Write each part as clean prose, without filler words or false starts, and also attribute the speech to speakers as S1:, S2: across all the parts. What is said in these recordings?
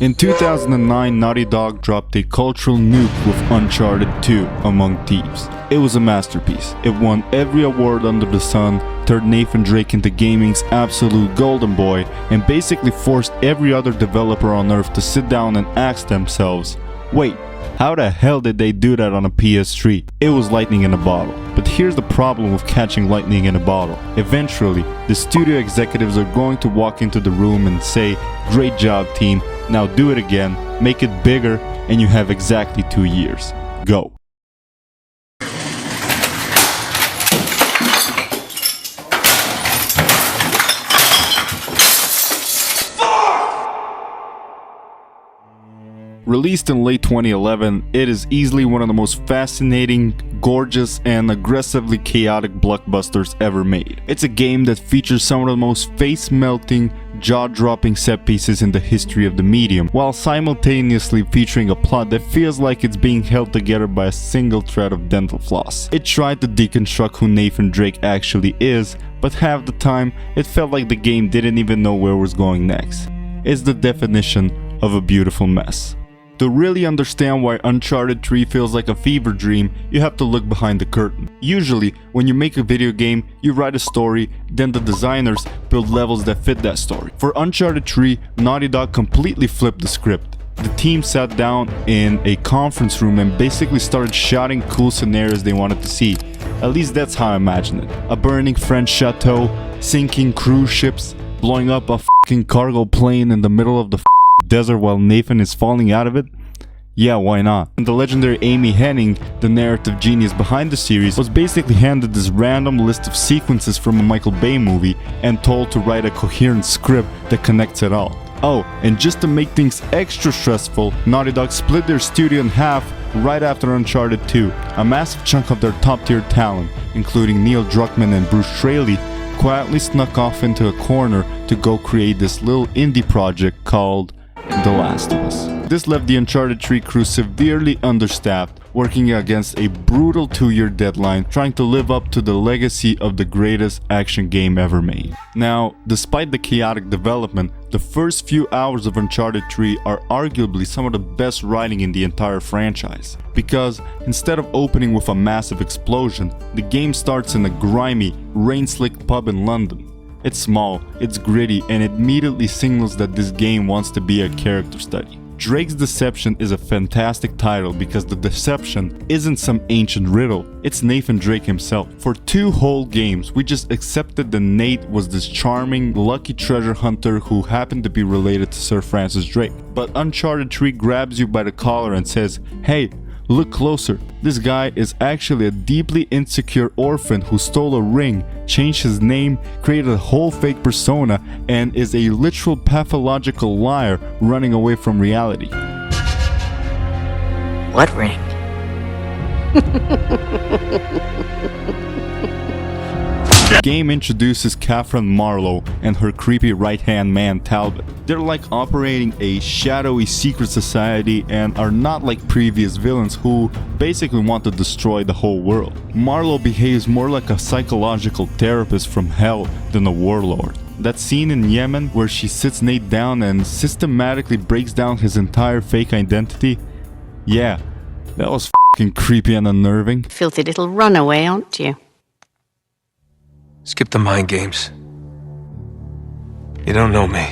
S1: In 2009, Naughty Dog dropped a cultural nuke with Uncharted 2, Among Thieves. It was a masterpiece. It won every award under the sun, turned Nathan Drake into gaming's absolute golden boy, and basically forced every other developer on earth to sit down and ask themselves, wait, how the hell did they do that on a PS3? It was lightning in a bottle. But here's the problem with catching lightning in a bottle. Eventually, the studio executives are going to walk into the room and say, great job team, now do it again, make it bigger, and you have exactly 2 years. Go. Released in late 2011, it is easily one of the most fascinating, gorgeous, and aggressively chaotic blockbusters ever made. It's a game that features some of the most face-melting, jaw-dropping set pieces in the history of the medium, while simultaneously featuring a plot that feels like it's being held together by a single thread of dental floss. It tried to deconstruct who Nathan Drake actually is, but half the time, it felt like the game didn't even know where it was going next. It's the definition of a beautiful mess. To really understand why Uncharted 3 feels like a fever dream, you have to look behind the curtain. Usually, when you make a video game, you write a story, then the designers build levels that fit that story. For Uncharted 3, Naughty Dog completely flipped the script. The team sat down in a conference room and basically started shouting cool scenarios they wanted to see. At least that's how I imagine it. A burning French chateau, sinking cruise ships, blowing up a fucking cargo plane in the middle of the desert while Nathan is falling out of it? Yeah, why not? And the legendary Amy Hennig, the narrative genius behind the series, was basically handed this random list of sequences from a Michael Bay movie and told to write a coherent script that connects it all. Oh, and just to make things extra stressful, Naughty Dog split their studio in half right after Uncharted 2. A massive chunk of their top-tier talent, including Neil Druckmann and Bruce Straley, quietly snuck off into a corner to go create this little indie project called The Last of Us. This left the Uncharted 3 crew severely understaffed, working against a brutal 2-year deadline, trying to live up to the legacy of the greatest action game ever made. Now, despite the chaotic development, the first few hours of Uncharted 3 are arguably some of the best writing in the entire franchise. Because instead of opening with a massive explosion, the game starts in a grimy, rain-slicked pub in London. It's small, it's gritty, and it immediately signals that this game wants to be a character study. Drake's Deception is a fantastic title because the deception isn't some ancient riddle, it's Nathan Drake himself. For 2 whole games, we just accepted that Nate was this charming, lucky treasure hunter who happened to be related to Sir Francis Drake. But Uncharted 3 grabs you by the collar and says, hey, look closer. This guy is actually a deeply insecure orphan who stole a ring, changed his name, created a whole fake persona, and is a literal pathological liar running away from reality.
S2: What ring?
S1: The game introduces Katherine Marlowe and her creepy right-hand man Talbot. They're like operating a shadowy secret society and are not like previous villains who basically want to destroy the whole world. Marlowe behaves more like a psychological therapist from hell than a warlord. That scene in Yemen where she sits Nate down and systematically breaks down his entire fake identity? Yeah, that was f***ing creepy and unnerving.
S2: Filthy little runaway, aren't you?
S3: Skip the mind games. You don't know me.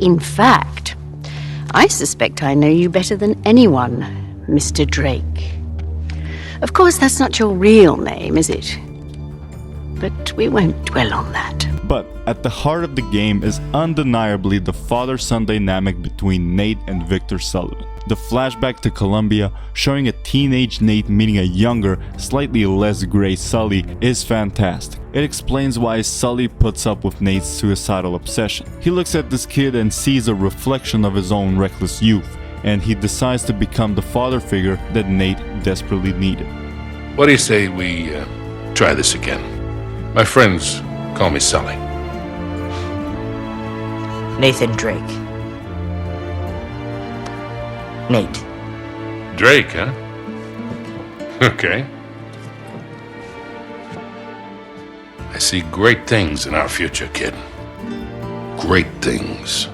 S2: In fact, I suspect I know you better than anyone, Mr. Drake. Of course, that's not your real name, is it? But we won't dwell on that.
S1: But at the heart of the game is undeniably the father-son dynamic between Nate and Victor Sullivan. The flashback to Colombia, showing a teenage Nate meeting a younger, slightly less grey Sully, is fantastic. It explains why Sully puts up with Nate's suicidal obsession. He looks at this kid and sees a reflection of his own reckless youth, and he decides to become the father figure that Nate desperately needed.
S4: What do you say we try this again? My friends call me Sully.
S2: Nathan Drake. Nate.
S4: Drake, huh? Okay. I see great things in our future, kid. Great things.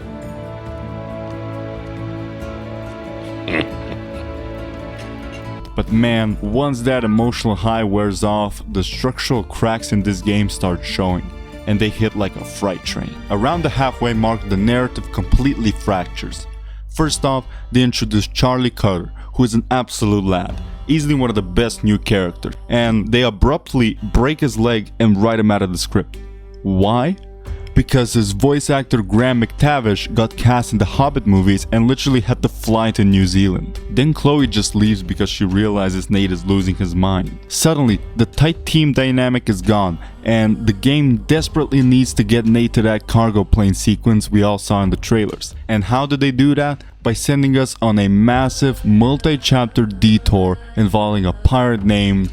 S1: But man, once that emotional high wears off, the structural cracks in this game start showing, and they hit like a freight train. Around the halfway mark, the narrative completely fractures. First off, they introduce Charlie Cutter, who is an absolute lad, easily one of the best new characters, and they abruptly break his leg and write him out of the script. Why? Because his voice actor Graham McTavish got cast in the Hobbit movies and literally had to fly to New Zealand. Then Chloe just leaves because she realizes Nate is losing his mind. Suddenly, the tight team dynamic is gone, and the game desperately needs to get Nate to that cargo plane sequence we all saw in the trailers. And how do they do that? By sending us on a massive multi-chapter detour involving a pirate named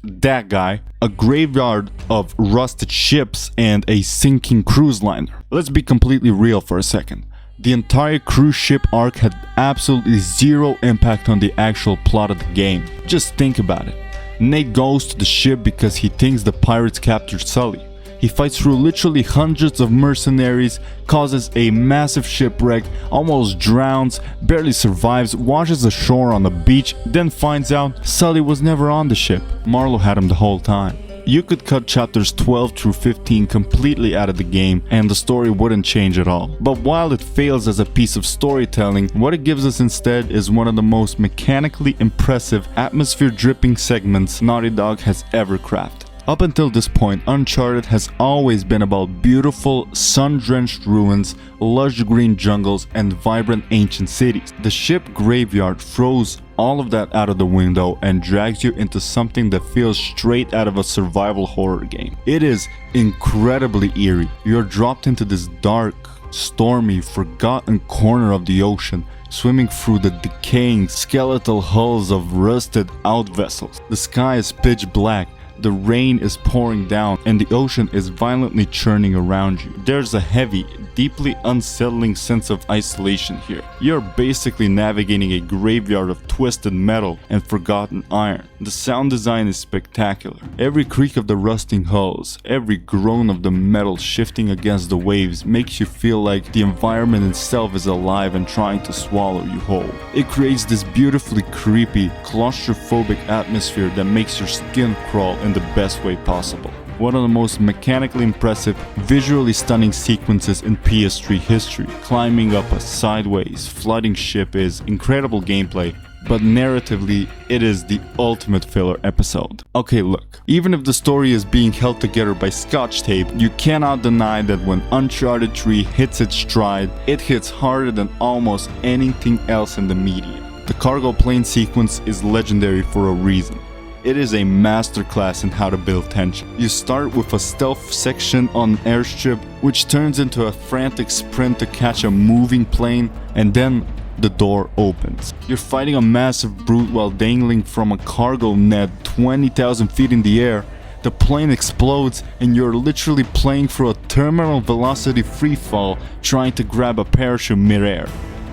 S1: that guy, a graveyard of rusted ships, and a sinking cruise liner. Let's be completely real for a second. The entire cruise ship arc had absolutely zero impact on the actual plot of the game. Just think about it. Nate goes to the ship because he thinks the pirates captured Sully. He fights through literally hundreds of mercenaries, causes a massive shipwreck, almost drowns, barely survives, washes ashore on the beach, then finds out Sully was never on the ship. Marlowe had him the whole time. You could cut chapters 12 through 15 completely out of the game and the story wouldn't change at all. But while it fails as a piece of storytelling, what it gives us instead is one of the most mechanically impressive, atmosphere-dripping segments Naughty Dog has ever crafted. Up until this point, Uncharted has always been about beautiful, sun-drenched ruins, lush green jungles, and vibrant ancient cities. The ship graveyard throws all of that out of the window and drags you into something that feels straight out of a survival horror game. It is incredibly eerie. You're dropped into this dark, stormy, forgotten corner of the ocean, swimming through the decaying skeletal hulls of rusted out vessels. The sky is pitch black. The rain is pouring down and the ocean is violently churning around you. There's a heavy, deeply unsettling sense of isolation here. You're basically navigating a graveyard of twisted metal and forgotten iron. The sound design is spectacular. Every creak of the rusting hulls, every groan of the metal shifting against the waves makes you feel like the environment itself is alive and trying to swallow you whole. It creates this beautifully creepy, claustrophobic atmosphere that makes your skin crawl in the best way possible. One of the most mechanically impressive, visually stunning sequences in PS3 history. Climbing up a sideways, flooding ship is incredible gameplay, but narratively, it is the ultimate filler episode. Okay, look, even if the story is being held together by scotch tape, you cannot deny that when Uncharted 3 hits its stride, it hits harder than almost anything else in the media. The cargo plane sequence is legendary for a reason. It is a masterclass in how to build tension. You start with a stealth section on an airstrip, which turns into a frantic sprint to catch a moving plane, and then the door opens. You're fighting a massive brute while dangling from a cargo net 20,000 feet in the air. The plane explodes and you're literally playing for a terminal velocity freefall trying to grab a parachute midair.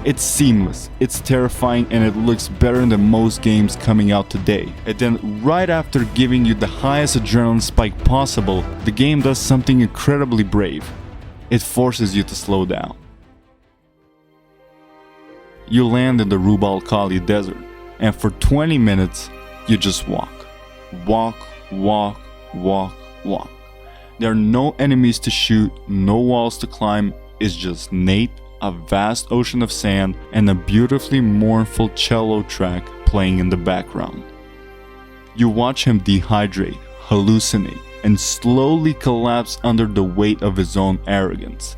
S1: It's seamless, it's terrifying, and it looks better than most games coming out today. And then right after giving you the highest adrenaline spike possible, the game does something incredibly brave. It forces you to slow down. You land in the Rub al Khali desert, and for 20 minutes, you just walk. Walk, walk, walk, walk. There are no enemies to shoot, no walls to climb, it's just Nate, a vast ocean of sand, and a beautifully mournful cello track playing in the background. You watch him dehydrate, hallucinate, and slowly collapse under the weight of his own arrogance.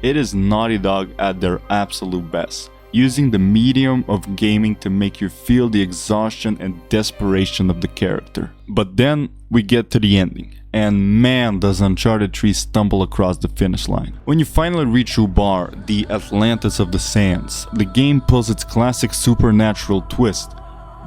S1: It is Naughty Dog at their absolute best, using the medium of gaming to make you feel the exhaustion and desperation of the character. But then we get to the ending. And man, does Uncharted 3 stumble across the finish line. When you finally reach Ubar, the Atlantis of the Sands, the game pulls its classic supernatural twist,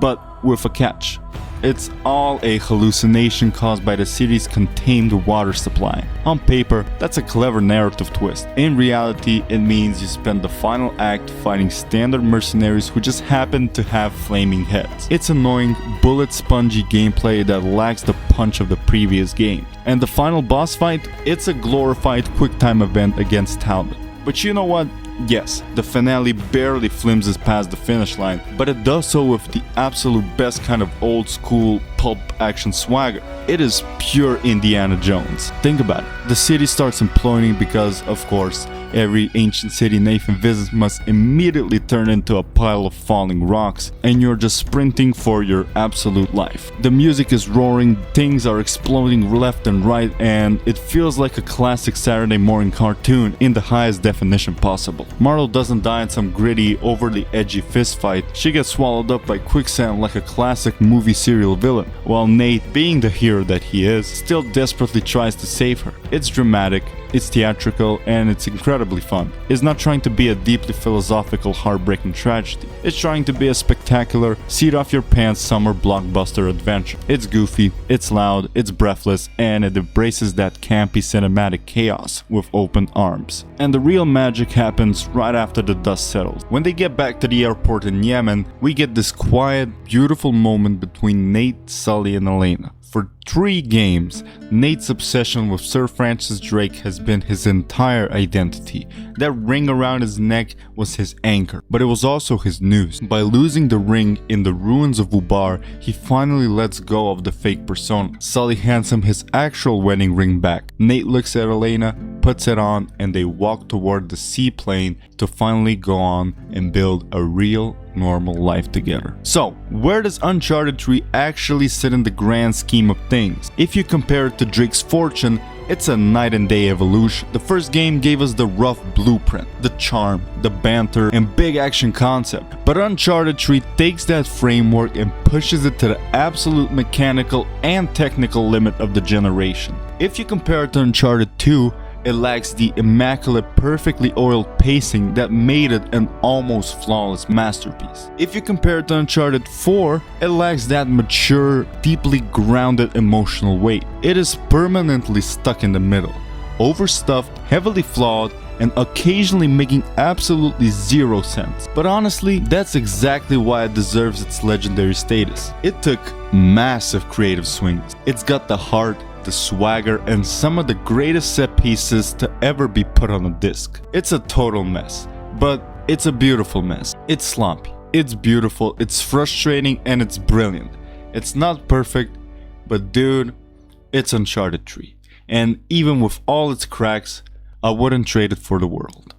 S1: but with a catch. It's all a hallucination caused by the city's contained water supply. On paper, that's a clever narrative twist. In reality, it means you spend the final act fighting standard mercenaries who just happen to have flaming heads. It's annoying, bullet-spongy gameplay that lacks the punch of the previous game. And the final boss fight, it's a glorified quick-time event against Talbot. But you know what? Yes, the finale barely flimses past the finish line, but it does so with the absolute best kind of old school pulp action swagger. It is pure Indiana Jones. Think about it. The city starts imploding because, of course, every ancient city Nathan visits must immediately turn into a pile of falling rocks, and you're just sprinting for your absolute life. The music is roaring, things are exploding left and right, and it feels like a classic Saturday morning cartoon in the highest definition possible. Marlowe doesn't die in some gritty, overly edgy fistfight. She gets swallowed up by quicksand like a classic movie serial villain, while Nate, being the hero that he is, still desperately tries to save her. It's dramatic, it's theatrical, and it's incredibly fun. It's not trying to be a deeply philosophical, heartbreaking tragedy. It's trying to be a spectacular, seat-off-your-pants summer blockbuster adventure. It's goofy, it's loud, it's breathless, and it embraces that campy cinematic chaos with open arms. And the real magic happens right after the dust settles. When they get back to the airport in Yemen, we get this quiet, beautiful moment between Nate, Sully, and Elena. For 3 games, Nate's obsession with Sir Francis Drake has been his entire identity. That ring around his neck was his anchor, but it was also his noose. By losing the ring in the ruins of Ubar, he finally lets go of the fake persona. Sully hands him his actual wedding ring back. Nate looks at Elena, puts it on, and they walk toward the seaplane to finally go on and build a real normal life together. So, where does Uncharted 3 actually sit in the grand scheme of things? If you compare it to Drake's Fortune, it's a night and day evolution. The first game gave us the rough blueprint, the charm, the banter, and big action concept. But Uncharted 3 takes that framework and pushes it to the absolute mechanical and technical limit of the generation. If you compare it to Uncharted 2, it lacks the immaculate, perfectly oiled pacing that made it an almost flawless masterpiece. If you compare it to Uncharted 4, it lacks that mature, deeply grounded emotional weight. It is permanently stuck in the middle, overstuffed, heavily flawed, and occasionally making absolutely zero sense. But honestly, that's exactly why it deserves its legendary status. It took massive creative swings. It's got the heart, the swagger, and some of the greatest set pieces to ever be put on a disc. It's a total mess, but it's a beautiful mess. It's sloppy, it's beautiful, it's frustrating, and it's brilliant. It's not perfect, but dude, it's Uncharted 3. And even with all its cracks, I wouldn't trade it for the world.